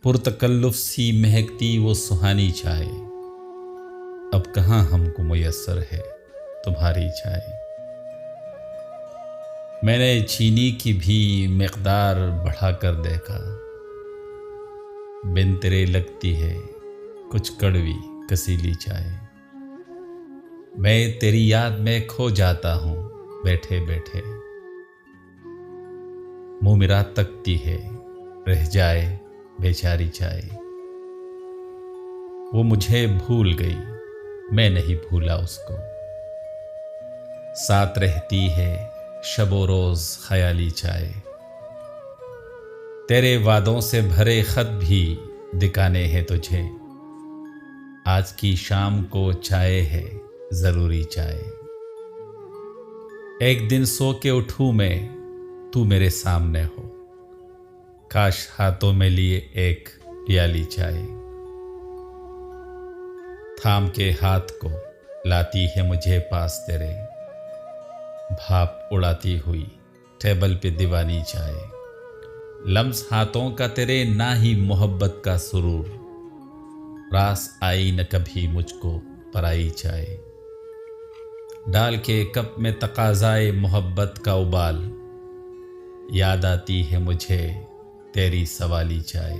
पुरतकल्लुफ़ सी महकती वो सुहानी चाय, अब कहाँ हमको मुयस्सर है तुम्हारी चाय। मैंने चीनी की भी मिक़दार बढ़ा कर देखा, बिन तेरे लगती है कुछ कड़वी कसीली चाय। मैं तेरी याद में खो जाता हूँ बैठे बैठे, मुँह मेरा तकती है रह जाए बेचारी चाय। वो मुझे भूल गई मैं नहीं भूला उसको, साथ रहती है शबो रोज़ ख़याली चाय। तेरे वादों से भरे ख़त भी दिखाने हैं तुझे, आज की शाम को चाय है ज़रूरी चाय। एक दिन सो के उठूँ मैं तू मेरे सामने हो, काश हाथों में लिए एक प्याली चाय। थाम के हाथ को लाती है मुझे पास तेरे, भाप उड़ाती हुई टेबल पे दीवानी चाय। लम्स हाथों का तेरे ना ही मोहब्बत का सुरूर, रास आई न कभी मुझको पराई चाय। डाल के कप में तकाज़ाए मोहब्बत का उबाल, याद आती है मुझे तेरी सवाली चाय।